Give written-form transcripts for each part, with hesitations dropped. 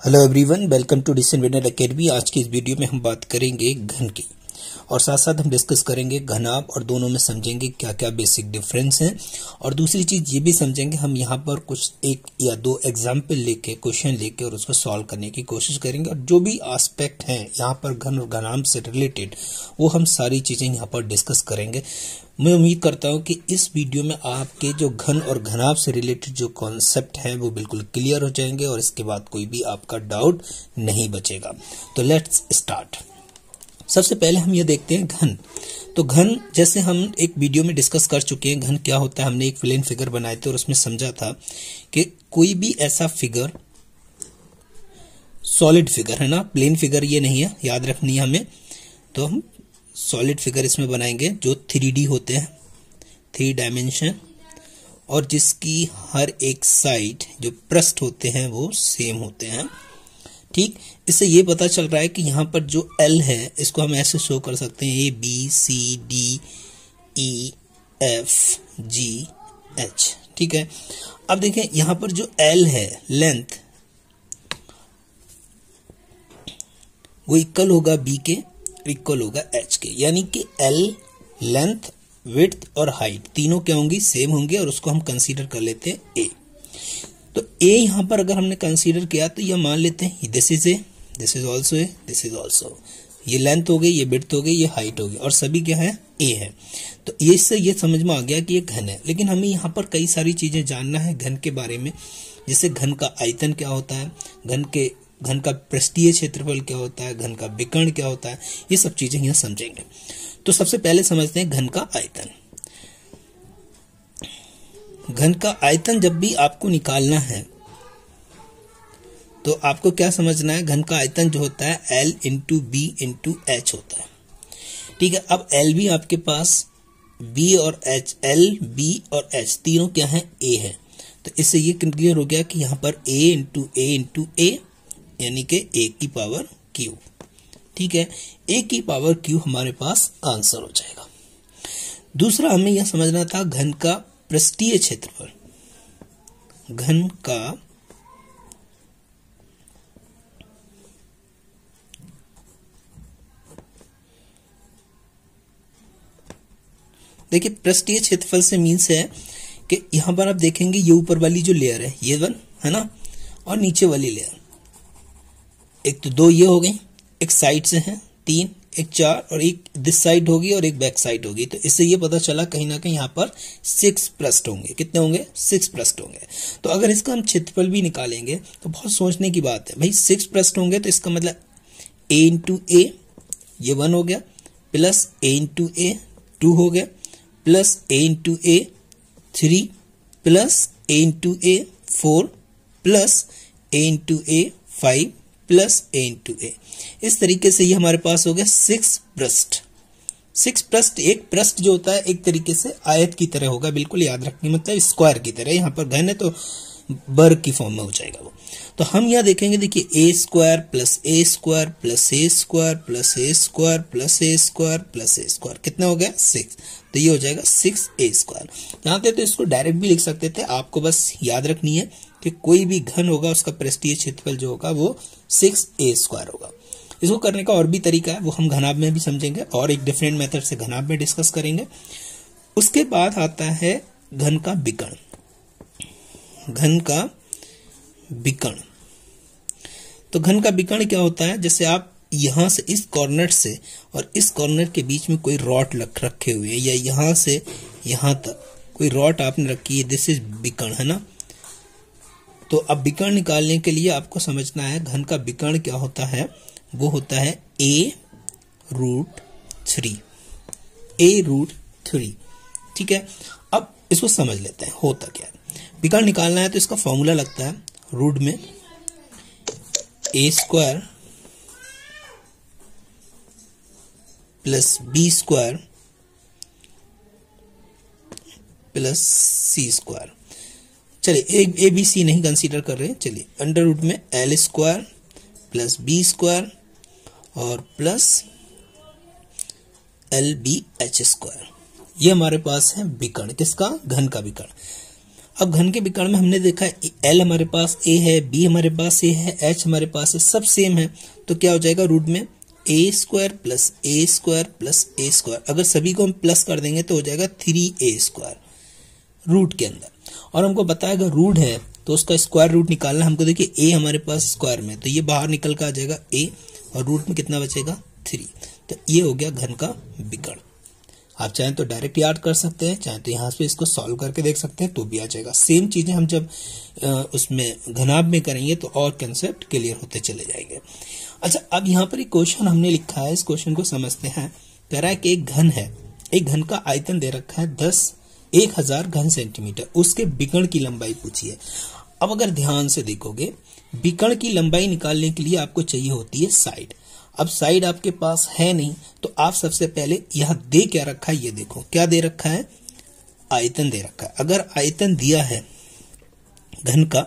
Hello everyone, welcome to decent winner academy. आज की इस वीडियो में हम बात करेंगे घन की और साथ साथ हम डिस्कस करेंगे घनाभ और दोनों में समझेंगे क्या क्या बेसिक डिफरेंस हैं। और दूसरी चीज ये भी समझेंगे हम यहाँ पर कुछ एक या दो एग्जाम्पल लेके क्वेश्चन लेके और उसको सॉल्व करने की कोशिश करेंगे। और जो भी एस्पेक्ट हैं यहाँ पर घन और घनाभ से रिलेटेड वो हम सारी चीजें यहाँ पर डिस्कस करेंगे। मैं उम्मीद करता हूं कि इस वीडियो में आपके जो घन और घनाभ से रिलेटेड जो कॉन्सेप्ट है वो बिल्कुल क्लियर हो जाएंगे और इसके बाद कोई भी आपका डाउट नहीं बचेगा। तो लेट्स स्टार्ट। सबसे पहले हम ये देखते हैं घन। तो घन जैसे हम एक वीडियो में डिस्कस कर चुके हैं, घन क्या होता है। हमने एक प्लेन फिगर बनाए थे और उसमें समझा था कि कोई भी ऐसा फिगर, सॉलिड फिगर है ना, प्लेन फिगर ये नहीं है, याद रखनी है हमें। तो हम सॉलिड फिगर इसमें बनाएंगे जो 3D होते हैं, 3 डायमेंशन, और जिसकी हर एक साइड जो पृष्ठ होते हैं वो सेम होते हैं। ठीक, इससे ये पता चल रहा है कि यहाँ पर जो L है इसको हम ऐसे शो कर सकते हैं, ABCDEFGH। ठीक है, अब देखें यहाँ पर जो L है, लेंथ, वो इक्वल होगा B के, इक्वल होगा H के, यानी कि L लेंथ, विड्थ और हाइट तीनों क्या होंगी, सेम होंगे। और उसको हम कंसीडर कर लेते हैं A। तो A यहां पर अगर हमने कंसीडर किया तो ये मान लेते हैं this is a, this is also a, this is also, ये लेंथ हो गई, ये विड्थ हो गई, ये हाइट हो गई, और सभी क्या है, A है। तो ये इससे ये समझ में आ गया कि ये घन है। लेकिन हमें यहाँ पर कई सारी चीजें जानना है घन के बारे में, जैसे घन का आयतन क्या होता है, घन का पृष्ठीय क्षेत्रफल क्या होता है, घन का विकर्ण क्या होता है, ये सब चीजें यहाँ समझेंगे। तो सबसे पहले समझते हैं घन का आयतन। घन का आयतन जब भी आपको निकालना है तो आपको क्या समझना है, घन का आयतन जो होता है L into B into H होता है। ठीक है, अब L भी आपके पास, B और H, L, B और H तीनों क्या है, A है। तो इससे ये क्लियर हो गया कि यहाँ पर A इंटू A यानी कि A की पावर Q। ठीक है, A की पावर Q हमारे पास आंसर हो जाएगा। दूसरा हमें यह समझना था घन का पृष्ठीय क्षेत्रफल। घन का देखिए, पृष्ठीय क्षेत्रफल से मीन्स है कि यहां पर आप देखेंगे ये ऊपर वाली जो लेयर है ये वन है ना, और नीचे वाली लेयर, एक तो 2 ये हो गई, एक साइड से है 3, एक 4, और एक दिस साइड होगी और एक बैक साइड होगी। तो इससे ये पता चला कहीं ना कहीं यहाँ पर 6 पृष्ठ होंगे। कितने होंगे, 6 पृष्ठ होंगे। तो अगर इसका हम क्षेत्रफल भी निकालेंगे तो बहुत सोचने की बात है भाई, 6 पृष्ठ होंगे तो इसका मतलब A इंटू A ये 1 हो गया, प्लस A इंटू A 2 हो गया, plus A into A 3, plus A into A 4, plus A into A 5, plus A into A। इस तरीके से ये हमारे पास हो गया 6 पृष्ठ। 6 पृष्ठ, एक पृष्ठ जो होता है एक तरीके से आयत की तरह होगा, बिल्कुल याद रखनी, मतलब स्क्वायर की तरह। यहाँ पर घन है तो वर्ग की फॉर्म में हो जाएगा वो। तो हम यहाँ देखेंगे, देखिए A square plus A square plus A square plus A square plus A square plus A square कितना हो गया, 6। तो ये हो जाएगा 6A स्क्वायर। यहाँ पे तो इसको डायरेक्ट भी लिख सकते थे, आपको बस याद रखनी है कि कोई भी घन होगा उसका पृष्ठीय क्षेत्रफल जो होगा वो 6A स्क्वायर होगा। इसको करने का और भी तरीका है, वो हम घनाभ में भी समझेंगे और एक डिफरेंट मेथड से घनाभ में डिस्कस करेंगे। उसके बाद आता है घन का विकर्ण। घन का विकर्ण, तो घन का विकर्ण क्या होता है, जैसे आप यहां से इस कॉर्नर से और इस कॉर्नर के बीच में कोई रॉड रखे हुए हैं, या यहां से यहां तक कोई रॉड आपने रखी है, दिस इज विकर्ण है ना। तो अब विकर्ण निकालने के लिए आपको समझना है घन का विकर्ण क्या होता है, वो होता है A√3। A√3। ठीक है, अब इसको समझ लेते हैं होता क्या है। विकर्ण निकालना है तो इसका फॉर्मूला लगता है रूट में A square plus B square plus C square. चलिए ABC नहीं कंसीडर कर रहे, चलिए अंडर रूट में L square plus B square और प्लस LBH स्क्वायर। ये हमारे पास है विकर्ण, किसका, घन का विकर्ण। अब घन के विकर्ण में हमने देखा एल हमारे पास ए है, बी हमारे पास ए है, एच हमारे पास है, सब सेम है, तो क्या हो जाएगा रूट में ए स्क्वायर प्लस ए स्क्वायर प्लस ए स्क्वायर। अगर सभी को हम प्लस कर देंगे तो हो जाएगा 3a स्क्वायर रूट के अंदर। और हमको पता है अगर रूट है तो उसका स्क्वायर रूट निकालना हमको। देखिए ए हमारे पास स्क्वायर में, तो ये बाहर निकल कर आ जाएगा a, और रूट में कितना बचेगा 3। तो ये हो गया घन का विकर्ण। आप चाहें तो डायरेक्ट याद कर सकते हैं, चाहे तो यहाँ पे इसको सॉल्व करके देख सकते हैं तो भी आ जाएगा। सेम चीजें हम जब उसमें घनाभ में करेंगे तो और कंसेप्ट क्लियर होते चले जाएंगे। अच्छा, अब यहाँ पर एक क्वेश्चन हमने लिखा है, इस क्वेश्चन को समझते हैं। कह रहा है कि एक घन है, एक घन का आयतन दे रखा है 1000 घन सेंटीमीटर, उसके विकर्ण की लंबाई पूछिए। अब अगर ध्यान से देखोगे, विकर्ण की लंबाई निकालने के लिए आपको चाहिए होती है साइड। अब साइड आपके पास है नहीं, तो आप सबसे पहले यह दे क्या रखा है, ये देखो क्या दे रखा है, आयतन दे रखा है। अगर आयतन दिया है घन का,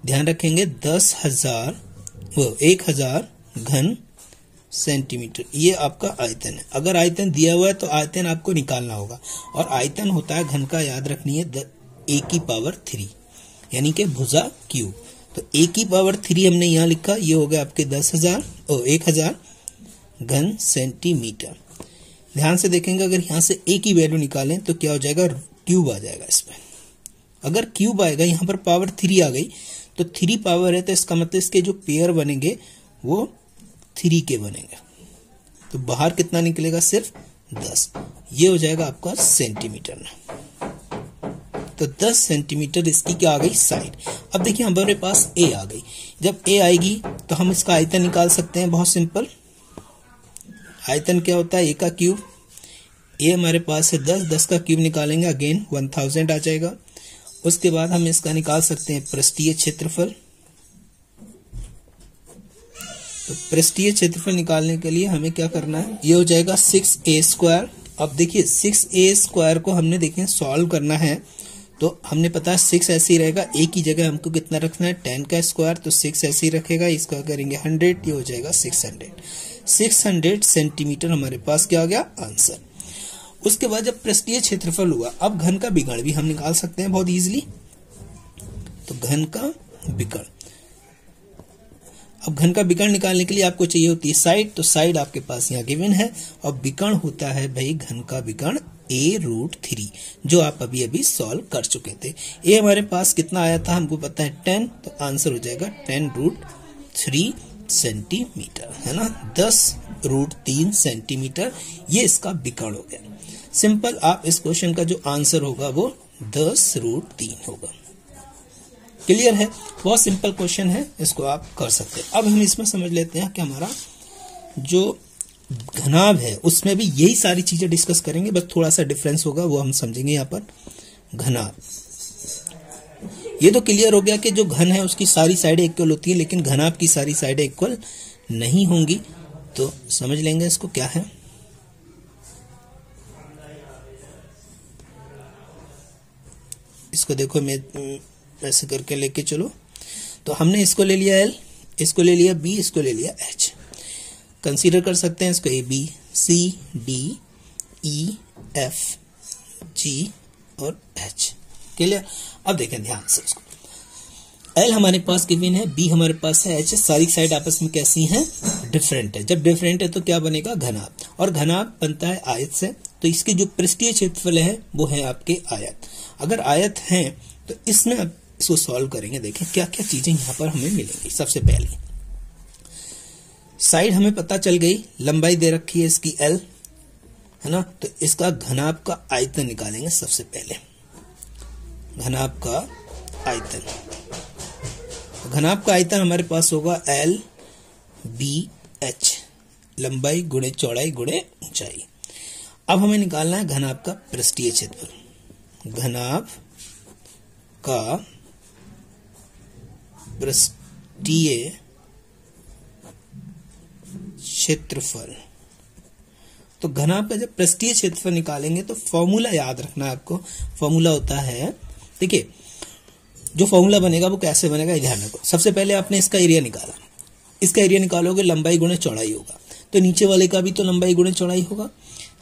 ध्यान रखेंगे 1000 घन सेंटीमीटर, ये आपका आयतन है। अगर आयतन दिया हुआ है तो आयतन आपको निकालना होगा, और आयतन होता है घन का, याद रखनी है a की पावर 3, यानी कि भुजा क्यूब। तो a की पावर 3 हमने यहाँ लिखा, ये हो गया आपके 1000 घन सेंटीमीटर। ध्यान से देखेंगे, अगर यहाँ से a की वैल्यू निकालें तो क्या हो जाएगा, क्यूब आ जाएगा इसमें। अगर क्यूब आएगा, यहाँ पर पावर 3 आ गई, तो 3 पावर है, तो इसका मतलब इसके जो पेयर बनेंगे वो 3 के बनेंगे। तो बाहर कितना निकलेगा, सिर्फ 10। ये हो जाएगा आपका सेंटीमीटर में। तो 10 सेंटीमीटर इसकी क्या आ गई, साइड। अब देखिए हमारे पास a आ गई। जब a आएगी तो हम इसका आयतन निकाल सकते हैं, बहुत सिंपल। आयतन क्या होता है, a का क्यूब। a हमारे पास है 10 का क्यूब निकालेंगे, अगेन 1000 आ जाएगा। उसके बाद हम इसका निकाल सकते हैं पृष्ठीय क्षेत्रफल। तो पृष्ठीय क्षेत्रफल निकालने के लिए हमें क्या करना है, ये हो जाएगा 6a स्क्वायर। अब देखिए 6a स्क्वायर को हमने देखें सॉल्व करना है, तो हमने पता है 6 ऐसे ही रहेगा, a की जगह हमको कितना रखना है 10 का स्क्वायर, तो 6 ऐसे ही रखेगा। इसका करेंगे 100, ये हो जाएगा 600 सेंटीमीटर हमारे पास क्या आ गया, आंसर। उसके बाद जब पृष्ठीय क्षेत्रफल हुआ, अब घन का विकर्ण भी हम निकाल सकते हैं बहुत इजीली। तो घन का विकर्ण, अब घन का विकर्ण निकालने के लिए आपको चाहिए होती है साइड। तो साइड आपके पास यहाँ गिवन है, और विकर्ण होता है भाई घन का विकर्ण a√3, जो आप अभी अभी सॉल्व कर चुके थे। a हमारे पास कितना आया था, हमको पता है 10, तो आंसर हो जाएगा 10√3 सेंटीमीटर, है ना, 10√3 सेंटीमीटर। ये इसका विकर्ण हो गया। सिंपल, आप इस क्वेश्चन का जो आंसर होगा वो 10√3 होगा। क्लियर है, बहुत सिंपल क्वेश्चन है, इसको आप कर सकते हैं। अब हम इसमें समझ लेते हैं कि हमारा जो घनाभ है उसमें भी यही सारी चीजें डिस्कस करेंगे, बस थोड़ा सा डिफरेंस होगा, वो हम समझेंगे यहाँ पर। घनाभ, ये तो क्लियर हो गया कि जो घन है उसकी सारी साइडें इक्वल होती है, लेकिन घनाभ की सारी साइडें इक्वल नहीं होंगी। तो समझ लेंगे इसको क्या है। इसको देखो, मैं ऐसे करके लेके चलो। तो हमने इसको ले लिया L, इसको ले लिया B, इसको ले लिया H। कंसीडर कर सकते हैं इसको A B C D E F G और H। क्लियर। अब देखें ध्यान से इसको, L हमारे पास गिवन है, B हमारे पास है, H। सारी साइड आपस में कैसी हैं, डिफरेंट है। जब डिफरेंट है तो क्या बनेगा, घनाभ। और घनाभ बनता है आयत से, तो इसकी जो पृष्ठीय क्षेत्रफल है वो है आपके आयत। अगर आयत है तो इसमें अब इसको सॉल्व करेंगे। देखें क्या क्या चीजें यहाँ पर हमें मिलेंगी। सबसे पहले साइड हमें पता चल गई, लंबाई दे रखी है इसकी L, है ना। तो इसका घनाभ का आयतन निकालेंगे सबसे पहले। घनाभ का आयतन, घनाभ का आयतन हमारे पास होगा LBH, लंबाई गुणे चौड़ाई गुणे ऊंचाई। अब हमें निकालना है घनाभ का पृष्ठीय क्षेत्रफल। घनाभ का पृष्ठीय क्षेत्रफल, तो घनाभ का जब पृष्ठीय क्षेत्रफल निकालेंगे तो फॉर्मूला याद रखना है आपको। फॉर्मूला होता है, देखिए जो फॉर्मूला बनेगा वो कैसे बनेगा, ध्यान रखो। सबसे पहले आपने इसका एरिया निकाला, इसका एरिया निकालोगे लंबाई गुणे चौड़ाई होगा, तो नीचे वाले का भी तो लंबाई गुणे चौड़ाई होगा,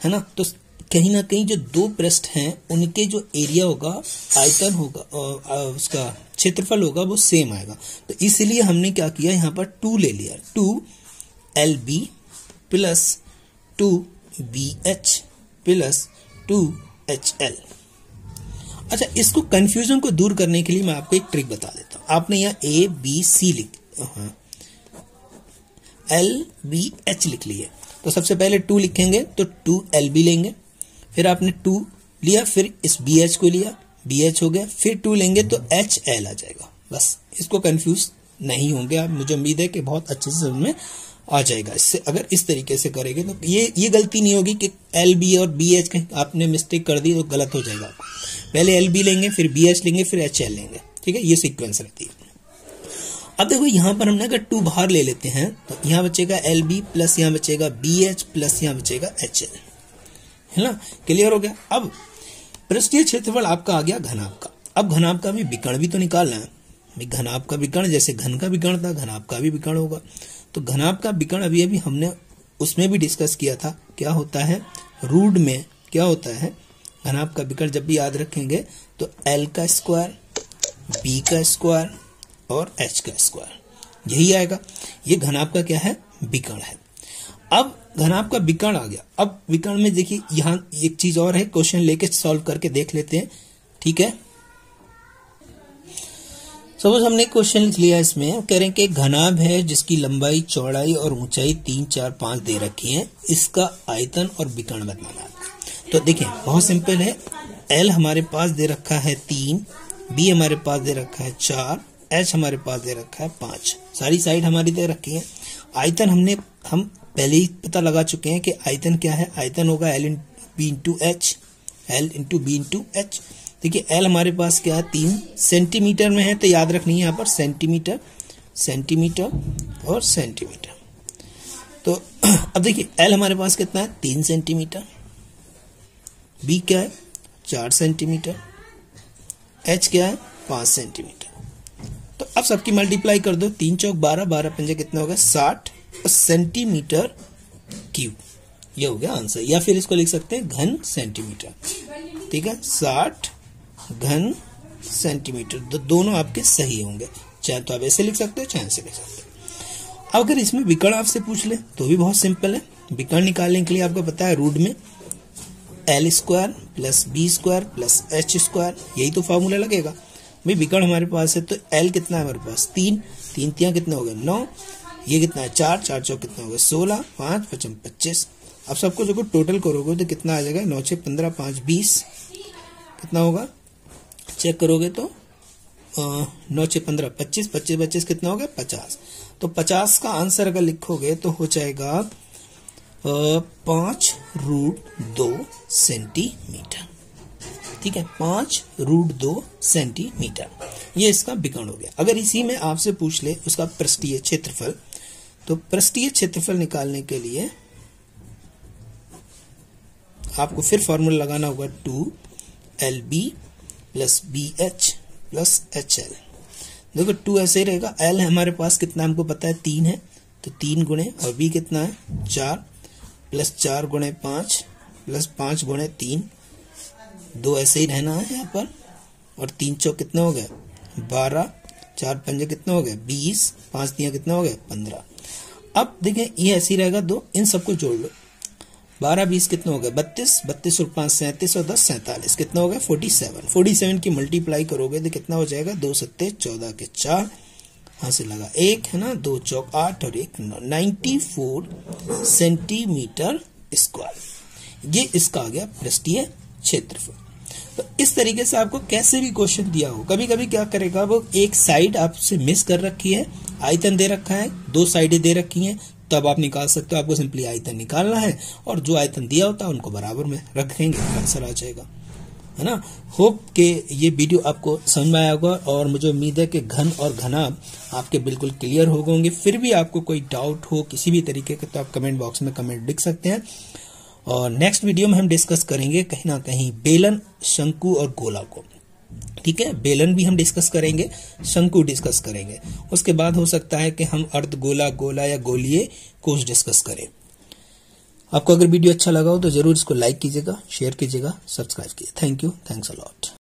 है ना। तो कहीं ना कहीं जो दो पृष्ठ हैं उनके जो एरिया होगा, आयतन होगा और उसका क्षेत्रफल होगा वो सेम आएगा। तो इसलिए हमने क्या किया, यहाँ पर 2 ले लिया, 2LB plus 2BH plus 2HL। अच्छा, इसको कंफ्यूजन को दूर करने के लिए मैं आपको एक ट्रिक बता देता हूं। आपने यहाँ ABC LBH लिख लिए, तो सबसे पहले 2 लिखेंगे तो 2LB लेंगे, फिर आपने 2 लिया, फिर इस BH को लिया, BH हो गया, फिर 2 लेंगे तो HL आ जाएगा। बस इसको कंफ्यूज नहीं होंगे आप, मुझे उम्मीद है कि बहुत अच्छे से समझ में आ जाएगा। इससे अगर इस तरीके से करेंगे तो ये गलती नहीं होगी कि LB और BH कहीं आपने मिस्टेक कर दी तो गलत हो जाएगा। पहले LB लेंगे, फिर BH लेंगे, फिर HL लेंगे, ठीक है, ये सीक्वेंस रहती है। अब देखो यहाँ पर हमने अगर 2 बाहर ले लेते हैं तो यहाँ बचेगा LB प्लस यहाँ बचेगा BH प्लस यहाँ बचेगा HL, है ना, क्लियर हो गया। अब पृष्ठीय क्षेत्रफल आपका आ गया घनाभ का। अब घनाभ का भी विकर्ण भी तो निकालना है। घनाभ का विकर्ण जैसे घन का विकर्ण था, घनाभ का भी विकर्ण होगा। तो घनाभ का विकर्ण अभी हमने उसमें भी डिस्कस किया था, क्या होता है रूट में, क्या होता है घनाभ का विकर्ण जब भी याद रखेंगे तो L का स्क्वायर, B का स्क्वायर और H का स्क्वायर, यही आएगा। ये घनाभ का क्या है, विकर्ण है। अब घनाभ का विकर्ण आ गया। अब विकर्ण में देखिए यहाँ एक चीज और है, क्वेश्चन लेके सॉल्व करके देख लेते हैं, ठीक है। सपोज हमने क्वेश्चन लिख लिया, इसमें कह रहे हैं कि घनाभ है जिसकी लंबाई, चौड़ाई और ऊंचाई 3, 4, 5 दे रखी है, इसका आयतन और विकर्ण बताना। तो देखिए बहुत सिंपल है, L हमारे पास दे रखा है 3, B हमारे पास दे रखा है 4, H हमारे पास दे रखा है 5, सारी साइड हमारी दे रखी है। आयतन हम पहले ही पता लगा चुके हैं कि आयतन क्या है, आयतन होगा L into B into H। देखिए L हमारे पास क्या है 3 सेंटीमीटर में है, तो याद रखनी है यहाँ पर सेंटीमीटर, सेंटीमीटर और सेंटीमीटर। तो अब देखिए L हमारे पास कितना है 3 सेंटीमीटर, B क्या है 4 सेंटीमीटर, H क्या है 5 सेंटीमीटर। तो अब सबकी मल्टीप्लाई कर दो, 3 चौक 12, 12 पंजे कितना होगा 60 सेंटीमीटर क्यूब, ये हो गया आंसर। या फिर इसको लिख सकते हैं घन सेंटीमीटर, ठीक है, 60 घन सेंटीमीटर। तो दोनों आपके सही होंगे, चाहे तो आप ऐसे लिख सकते हो चाहे ऐसे लिख सकते हो। अगर इसमें विकर्ण आपसे पूछ ले तो भी बहुत सिंपल है। विकर्ण निकालने के लिए आपको पता है रूट में L square plus B square plus H square, यही तो फॉर्मूला लगेगा। भाई विकर्ण हमारे पास है तो L कितना है हमारे पास 3, 3 तियां कितना हो गया 9, ये कितना है 4, 4 चौक कितना हो गया 16, 5 5 25। अब सबको जो टोटल करोगे तो कितना आ जाएगा 9 6 15 5 20, कितना होगा चेक करोगे तो 9 6 15 25, 25 25 कितना हो गया 50। तो 50 का आंसर अगर लिखोगे तो हो जाएगा 5√2 सेंटीमीटर, ठीक है, 5√2 सेंटीमीटर, ये इसका विकर्ण हो गया। अगर इसी में आपसे पूछ ले उसका पृष्ठीय क्षेत्रफल, तो पृष्ठीय क्षेत्रफल निकालने के लिए आपको फिर फॉर्मूला लगाना होगा 2LB plus BH plus HL। देखो 2 ऐसे ही रहेगा, L हमारे पास कितना हमको पता है 3 है, तो 3 गुणे, और B कितना है 4 प्लस 4 गुणे 5 प्लस 5 गुणे 3, 2 ऐसे ही रहना है यहाँ पर, और 3 चौक कितना हो गया 12, 4 पंजे कितना हो गया 20, 5 तियां कितना हो गया 15। अब देखें ये ऐसे ही रहेगा 2, इन सबको जोड़ लो, 12 20 कितना हो गया 32, 32 और 5 37 और 10 47, कितना हो गया 47। 47 की मल्टीप्लाई करोगे तो कितना हो जाएगा 2 7 14 के 4, यहाँ से लगा 1 है ना, 2 चौक 8 और 1 9, 94 सेंटीमीटर स्क्वायर, ये इसका आ गया पृष्ठीय क्षेत्रफल। तो इस तरीके से आपको कैसे भी क्वेश्चन दिया हो, कभी कभी क्या करेगा वो एक साइड आपसे मिस कर रखी है, आयतन दे रखा है, 2 साइडें दे रखी हैं, तब आप निकाल सकते हो। आपको सिंपली आयतन निकालना है और जो आयतन दिया होता है उनको बराबर में रख देंगे, आंसर आ जाएगा, है ना। होप कि ये वीडियो आपको समझ में आया होगा, और मुझे उम्मीद है कि घन और घनाभ आपके बिल्कुल क्लियर हो गए होंगे। फिर भी आपको कोई डाउट हो किसी भी तरीके का तो आप कमेंट बॉक्स में कमेंट लिख सकते हैं, और नेक्स्ट वीडियो में हम डिस्कस करेंगे कहीं ना कहीं बेलन, शंकु और गोला को, ठीक है। बेलन भी हम डिस्कस करेंगे, शंकु डिस्कस करेंगे, उसके बाद हो सकता है कि हम अर्ध गोला, गोला या गोलीय को डिस्कस करें। आपको अगर वीडियो अच्छा लगा हो तो जरूर इसको लाइक कीजिएगा, शेयर कीजिएगा, सब्सक्राइब कीजिए। Thank you, thanks a lot.